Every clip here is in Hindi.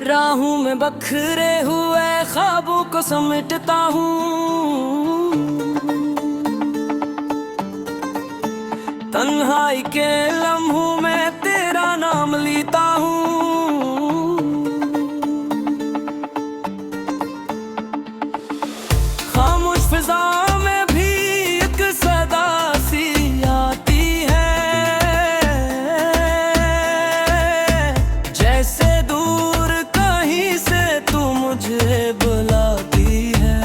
राहों में बखरे हुए ख्वाबों को समेटता हूँ, तन्हाई के लम्हों में तेरा नाम लेता हूँ। खामोश फिजा में भी एक सदा सी आती है, जैसे दूर कहीं से तू मुझे बुलाती है।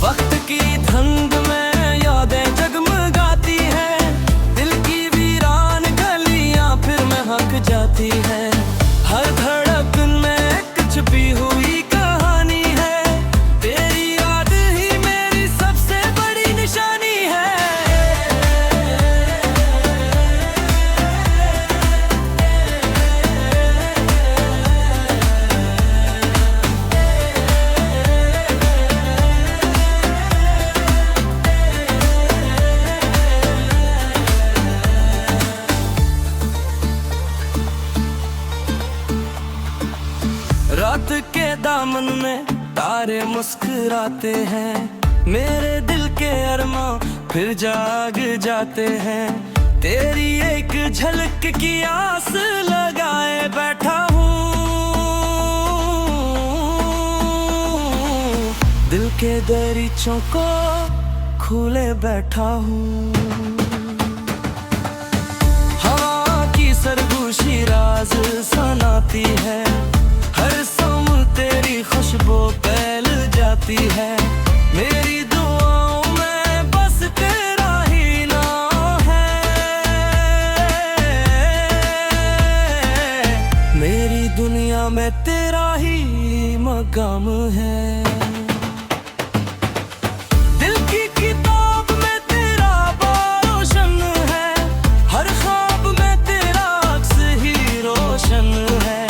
वक्त की धुंध में यादें जगमगाती हैं, दिल की वीरान गलियां फिर महक जाती हैं। हर धड़कन में एक छुपी हुई कहानी है, तेरी याद ही मेरी सबसे बड़ी निशानी है। रात के दामन में तारे मुस्कुराते हैं, मेरे दिल के अरमां फिर जाग जाते हैं। तेरी एक झलक की आस लगाए बैठा हूँ, दिल के दरीचों को खोले बैठा हूँ। हवा की सरगोशी राज सुनाती है, हर सम तेरी खुशबू फैल जाती है। मेरी दुआओं में बस तेरा ही नाम है, मेरी दुनिया में तेरा ही मकाम है। दिल की किताब में तेरा रोशन है, हर ख्वाब में तेरा अक्स ही रोशन है।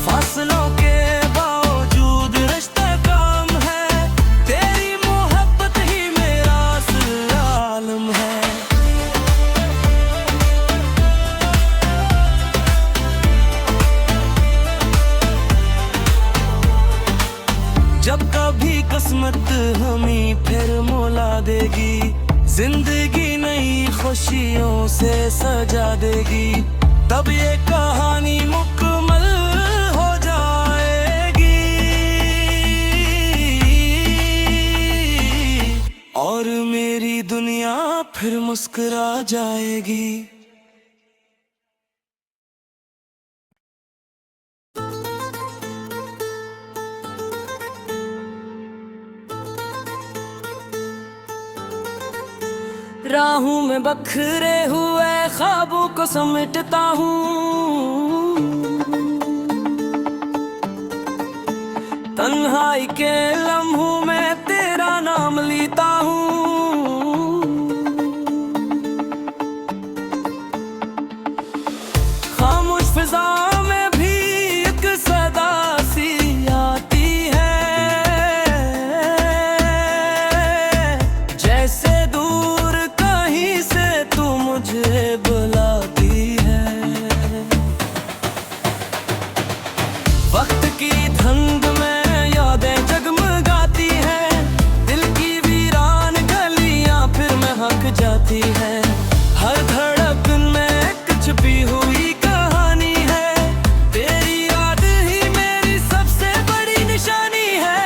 फासलों के बावजूद रिश्ता काम है, तेरी मोहब्बत ही मेरा असल आलम है। जब कभी किस्मत हमें फिर मौला देगी, जिंदगी नई खुशियों से सजा देगी, तब ये कहानी मुकम्मल हो जाएगी और मेरी दुनिया फिर मुस्कुरा जाएगी। राहों में बखरे हुए ख्वाबों को समेटता हूँ, तन्हाई के लम्हों में तेरा नाम लेता हूँ। खामोश फिजा में भी एक सदा सी आती है, जैसे दूर कहीं से तू मुझे बुलाती है। वक्त की धुंध में यादें जगमगाती हैं, दिल की वीरान गलियां फिर महक जाती हैं। हर धड़कन में एक छुपी हुई कहानी है, तेरी याद ही मेरी सबसे बड़ी निशानी है।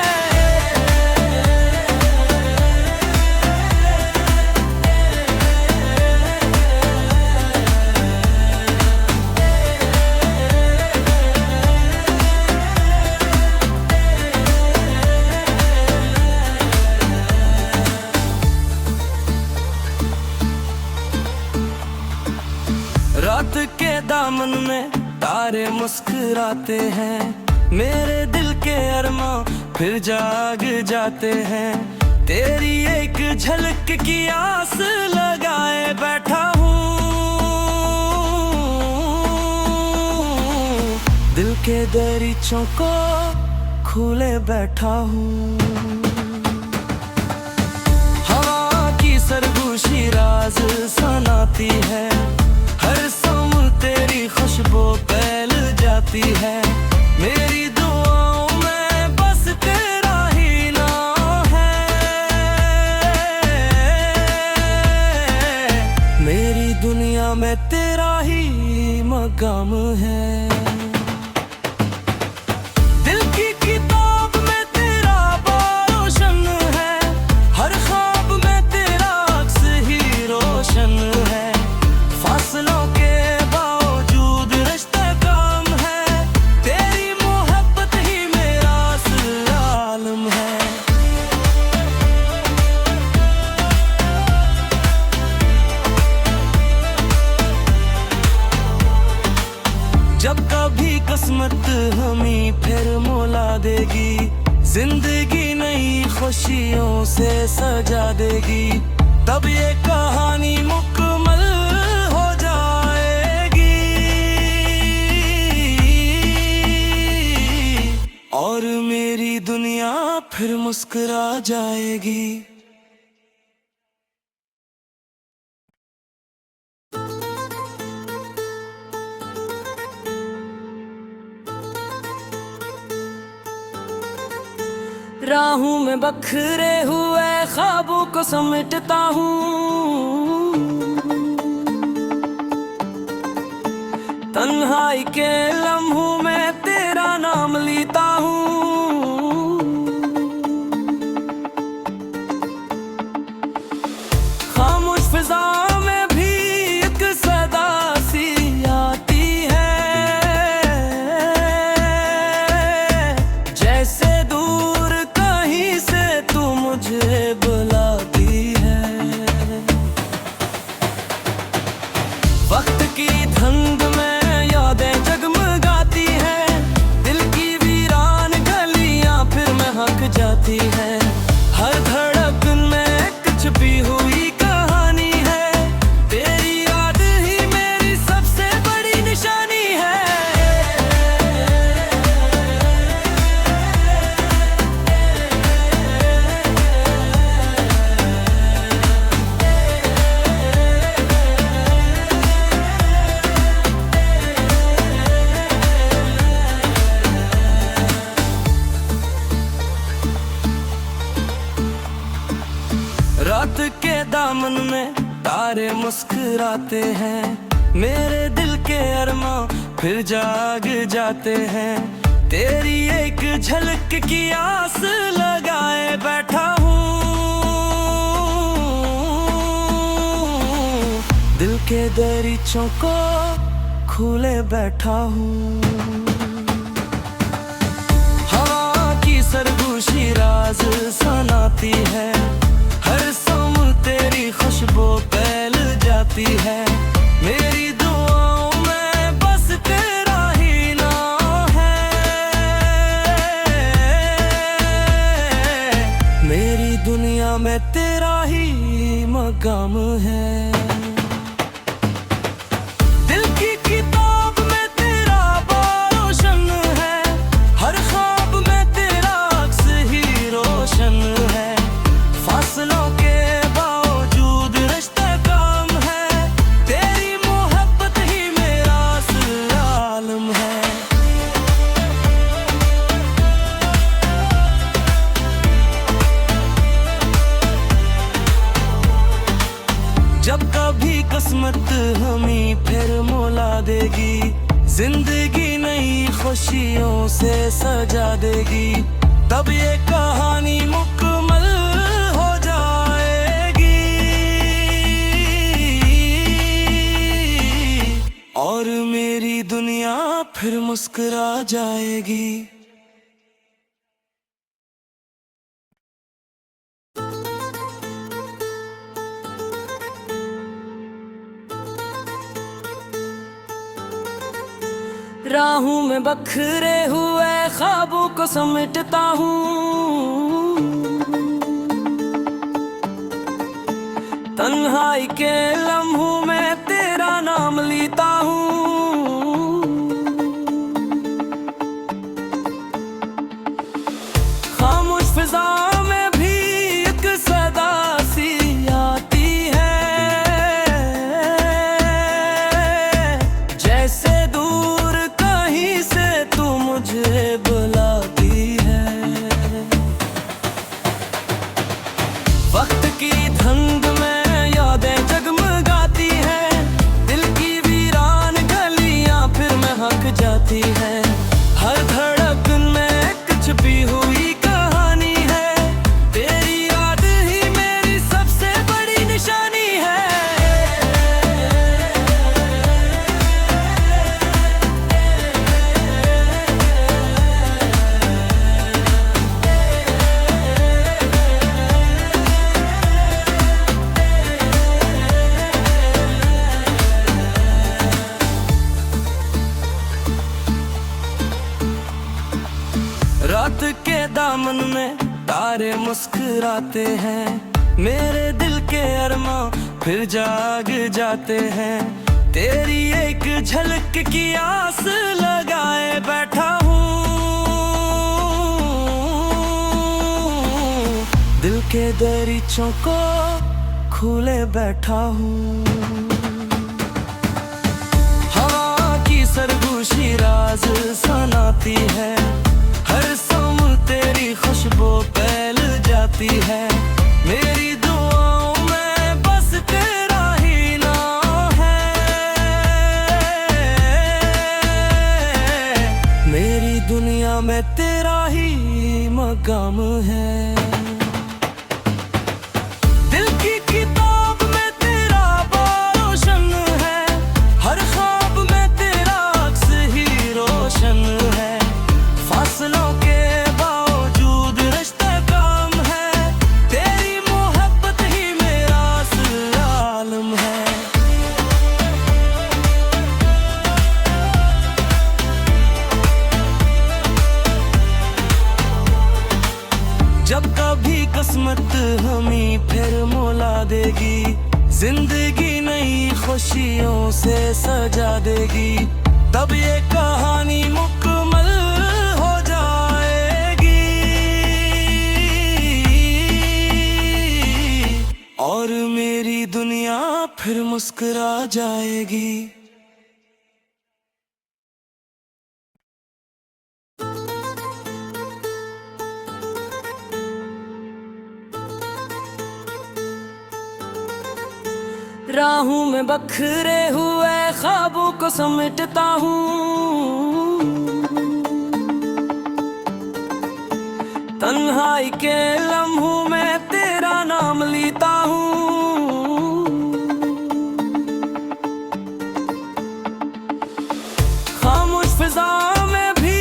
रात के दामन में तारे मुस्कुराते हैं, मेरे दिल के अरमां फिर जाग जाते हैं। तेरी एक झलक की आस लगाए बैठा हूँ, दिल के दरीचों को खोले बैठा हूँ। हवा की सरगोशी राज सुनाती है, हर सम तेरी खुशबू आती है। मेरी दुआओं में बस तेरा ही नाम है। मेरी दुनिया में तेरा ही मकाम है। दिल की किताब में तेरा रोशन है, हर ख्वाब में तेरा अक्स ही रोशन है। फासलों के बावजूद रिश्ता काम है, तेरी मोहब्बत ही मेरा असल आलम है। जब कभी किस्मत हमें फिर मौला देगी, जिंदगी नई खुशियों से सजा देगी, तब ये कहानी मुकम्मल हो जाएगी और मेरी दुनिया फिर मुस्कुरा जाएगी। राहों में बखरे हुए ख्वाबों को समेटता हूँ, तन्हाई के लम्हों में तेरा नाम लेता हूँ। खामोश फिजा में भी एक सदा सी आती है, जैसे मुझे बुलाती है। वक्त की धुंध में यादें जगमगाती हैं, दिल की वीरान गलियां फिर महक जाती है। हर धड़कन में एक छुपी हुई कहानी है, तेरी याद ही मेरी सबसे बड़ी निशानी है। रात के दामन में तारे मुस्कुराते हैं, मेरे दिल के अरमां फिर जाग जाते हैं। तेरी एक झलक की आस लगाए बैठा हूँ, दिल के दरीचों को खुले बैठा हूँ। हवा की सरगोशी राज सुनाती है, हर सम तेरी खुशबू फैल जाती है। मेरी दुआओं में बस तेरा ही नाम है। मेरी दुनिया में तेरा ही मकाम है। दिल की किताब में तेरा रोशन है, हर ख्वाब में तेरा अक्स ही रोशन है। फासलों के बावजूद रिश्ता काम है, तेरी मोहब्बत ही मेरा असल आलम है। जब कभी किस्मत हमें फिर मौला देगी, जिंदगी नई खुशियों से सजा देगी, तब ये कहानी मुकम्मल हो जाएगी और मेरी दुनिया फिर मुस्कुरा जाएगी। राहों में बखरे हुए ख्वाबों को समेटता हूँ, तन्हाई के लम्हों में तेरा नाम लेता हूँ। खामोश फिजा में भी एक सदा सी आती है, जैसे दूर कहीं से तारे मुस्कुराते हैं, मेरे दिल के अरमां फिर जाग जाते हैं। तेरी एक झलक की आस लगाए बैठा हूँ, दिल के दरीचों को खुले बैठा हूँ। हवा की सरगोशी राज सुनाती है, हर सम तेरी खुशबू फैल जाती है। मेरी दुआओं में बस तेरा ही नाम है, मेरी दुनिया में तेरा ही मकाम है। दिल की किताब में तेरा रोशन है, हर ख्वाब में तेरा अक्स ही रोशन है। फासलों के बावजूद रिश्ते काम है, तेरी मोहब्बत ही मेरा असल आलम है। जब कभी किस्मत हमें फिर मौला देगी, जिंदगी नई खुशियों से सजा देगी, तब ये कहानी मुकम्मल हो जाएगी और मेरी दुनिया फिर मुस्कुरा जाएगी। राहों में बखरे हुए ख्वाबों को समेटता हूँ, तन्हाई के लम्हों में तेरा नाम लेता हूँ। खामोश फिजा में भी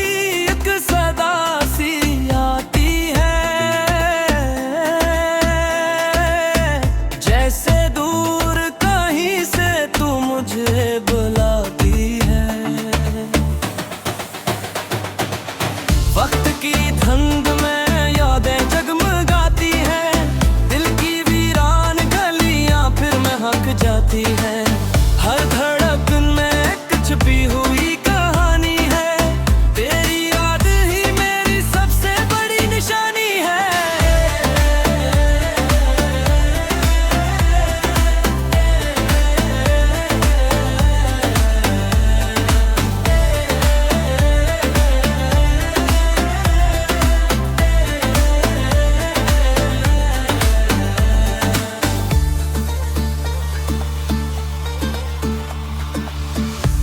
एक सदा सी आती है, जैसे दूर कहीं से तू मुझे बुलाती है। वक्त की धुंध में यादें जगमगाती हैं, दिल की वीरान गलियां फिर महक जाती हैं। हर धड़कन में एक छुपी हुई कहानी है, तेरी याद ही मेरी सबसे बड़ी निशानी है।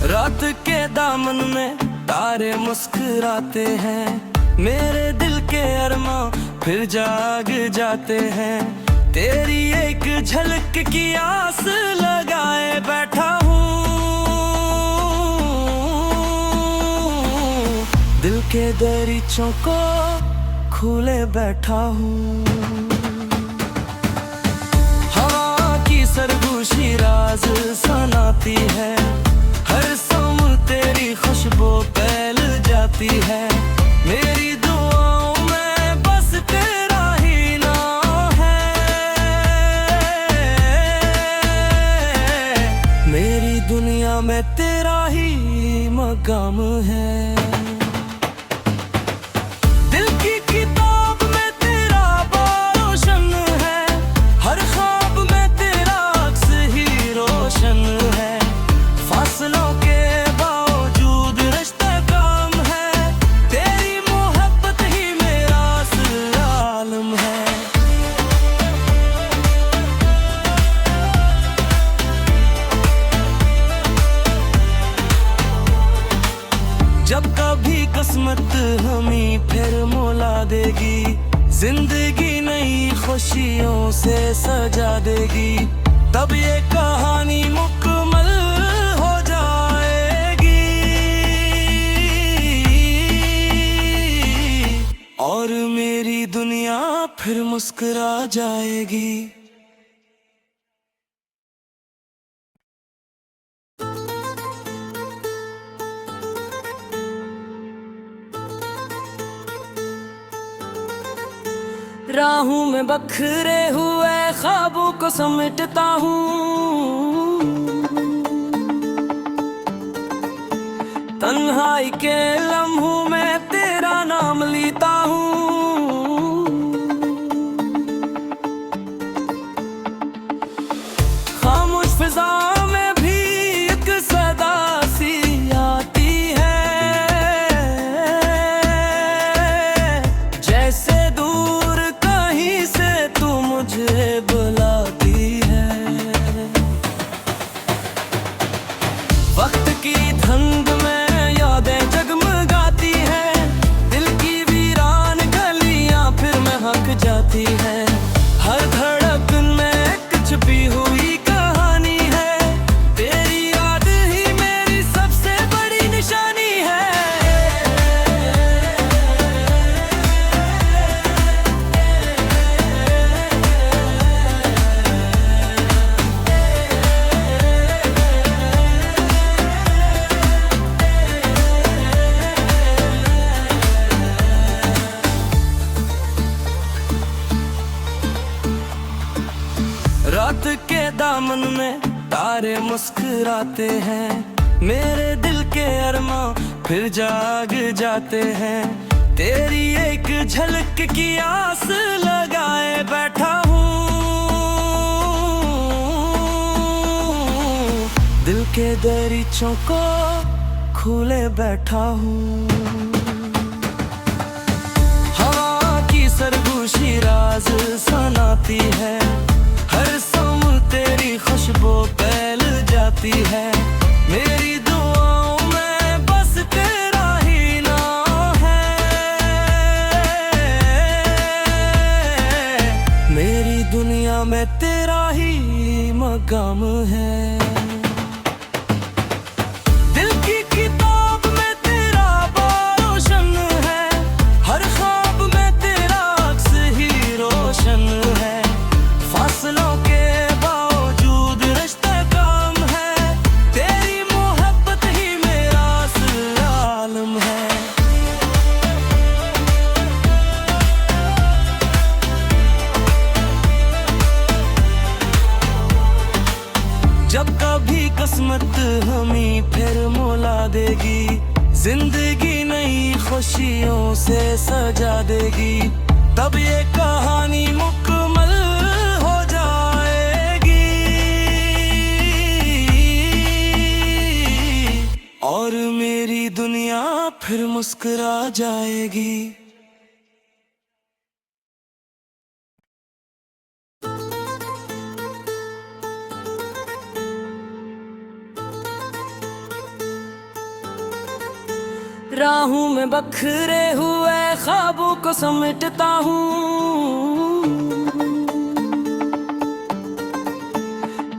रात के दामन में तारे मुस्कुराते हैं, मेरे दिल के अरमां फिर जाग जाते हैं। तेरी एक झलक की आस लगाए बैठा हूँ, दिल के दरीचों को खुले बैठा हूँ। हवा की सरगोशी राज सुनाती है, हर सम तेरी खुशबू फैल जाती है। मेरी दुआओं में बस तेरा ही नाम है, मेरी दुनिया में तेरा ही मकाम है। दिल की किताब में तेरा रोशन है, हर ख्वाब में तेरा अक्स ही रोशन है। फासलों के बावजूद रिश्ते काम है, तेरी मोहब्बत ही मेरा असल आलम है। जब कभी किस्मत हमें फिर मौला देगी, जिंदगी नई खुशियों से सजा देगी, तब ये कहानी मुकम्मल हो जाएगी और मेरी दुनिया फिर मुस्कुरा जाएगी। राहों में बखरे हुए ख्वाबों को समेटता हूँ, तन्हाई के लम्हों में तेरा नाम लेता हूँ। खामोश फिजा में भी एक सदा सी आती है, जैसे दूर कहीं से तू मुझे बुलाती है। वक्त की धंध में यादें जगमगाती हैं, दिल की वीरान गलियां फिर महक जाती है। हर धड़कन में एक छुपी हुई कहानी है, तेरी याद ही मेरी सबसे बड़ी निशानी है। रात के दामन में तारे मुस्कुराते हैं, मेरे दिल के अरमां फिर जाग जाते हैं। तेरी एक झलक की आस लगाए बैठा हूँ, दिल के दरीचों को खुले बैठा हूँ। हवा की सरगोशी राज सुनाती है, हर सम तेरी खुशबू फैल जाती है। मेरी दुआओं में बस तेरा ही नाम है, मेरी दुनिया में तेरा ही मकाम है। दिल की किताब में तेरा रोशन है, हर ख्वाब में तेरा अक्स ही रोशन है। फासलों के बावजूद रिश्ता काम है, तेरी मोहब्बत ही मेरा असल आलम है। जब कभी किस्मत हमें फिर मौला देगी, जिंदगी नई खुशियों से सजा देगी, तब ये कहानी मुकम्मल हो जाएगी और मेरी दुनिया फिर मुस्कुरा जाएगी। राहों में बखरे हुए ख्वाबों को समेटता हूँ,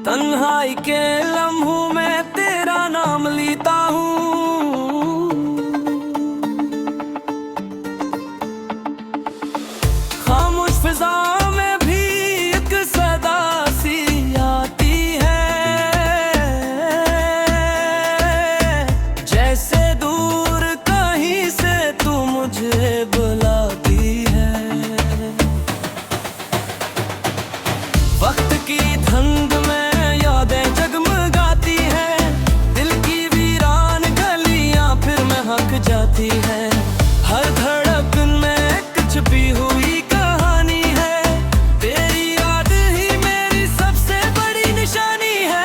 तन्हाई के लम्हों में तेरा नाम लेता हूँ। खामोश फिजा में भी एक सदा सी आती है, जैसे मुझे बुलाती है। वक्त की धंध में यादें जगमगाती हैं, दिल की वीरान गलियां फिर महक जाती है। हर धड़कन में एक छुपी हुई कहानी है, तेरी याद ही मेरी सबसे बड़ी निशानी है।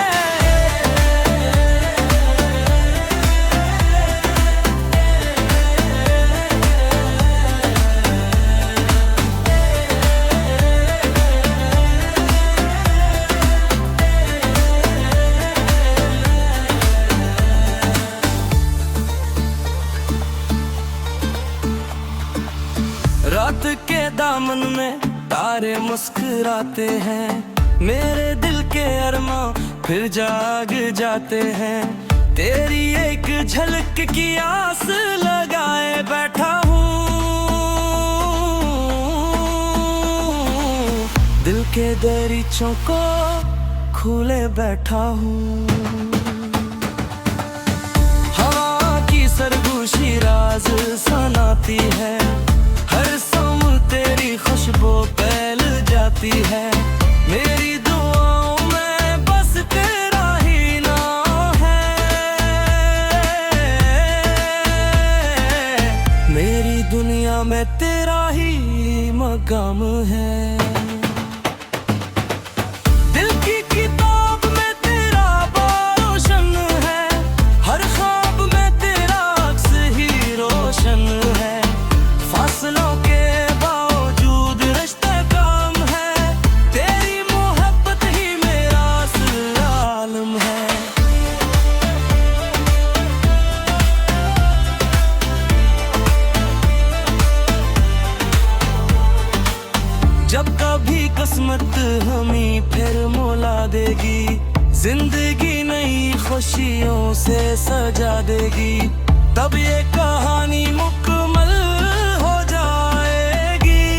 रात के दामन में तारे मुस्कुराते हैं, मेरे दिल के अरमां फिर जाग जाते हैं। तेरी एक झलक की आस लगाए बैठा हूँ, दिल के दरीचों को खुले बैठा हूँ। हवा की सरगोशी राज सुनाती है, हर सम तेरी खुशबू फैल जाती है। मेरी दुआओं में बस तेरा ही नाम है। मेरी दुनिया में तेरा ही मकाम है। जब कभी किस्मत हमें फिर मोला देगी, जिंदगी नई खुशियों से सजा देगी, तब ये कहानी मुकम्मल हो जाएगी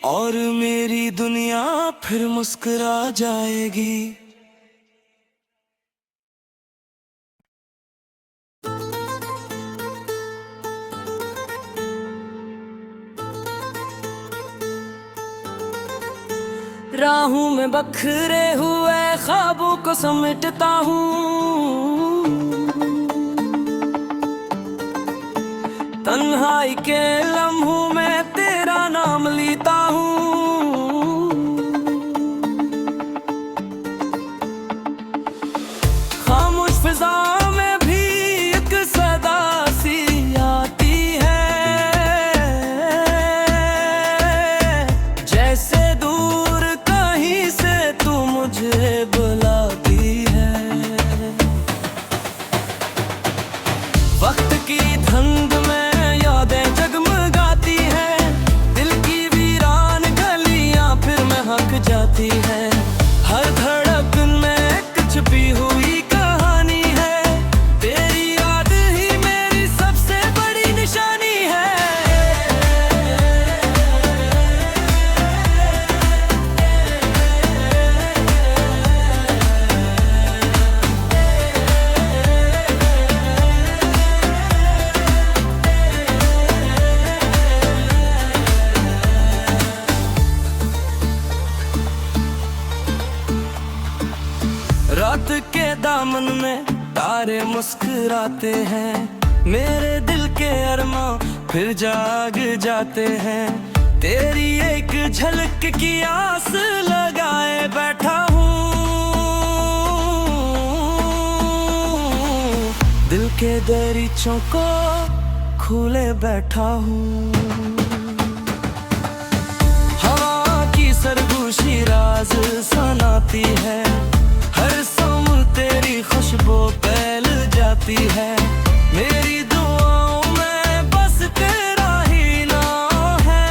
और मेरी दुनिया फिर मुस्कुरा जाएगी। राहों में बखरे हुए ख्वाबों को समेटता हूँ, तन्हाई के लम्हों में तेरा नाम लेता हूँ। खामोश फिजा में भी एक सदा सी आती है, जैसे मुझे बुलाती है। वक्त की धुंध में यादें जगमगाती है, दिल की वीरान गलियां फिर महक जाती है। हर धड़कन में एक छुपी हुई कहानी है, तेरी याद ही मेरी सबसे बड़ी निशानी है। रात के दामन में तारे मुस्कुराते हैं, मेरे दिल के अरमां फिर जाग जाते हैं। तेरी एक झलक की आस लगाए बैठा हूँ, दिल के दरीचों को खोले बैठा हूँ। हवा की सरगोशी राज सुनाती है, हर सम तेरी खुशबू फैल जाती है। मेरी दुआओं में बस तेरा ही नाम है।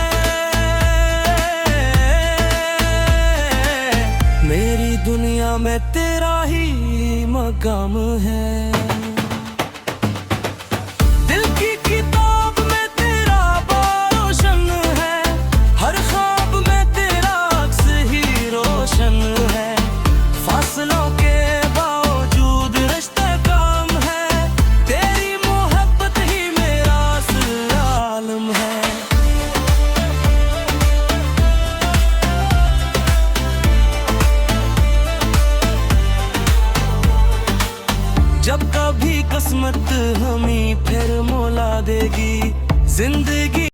मेरी दुनिया में तेरा ही मकाम है। दिल की किताब में तेरा रोशन है, हर ख्वाब में तेरा अक्स ही रोशन है। फासलों के बावजूद रिश्ते काम है, तेरी मोहब्बत ही मेरा असल आलम है। जब कभी किस्मत हमें फिर मोला देगी, जिंदगी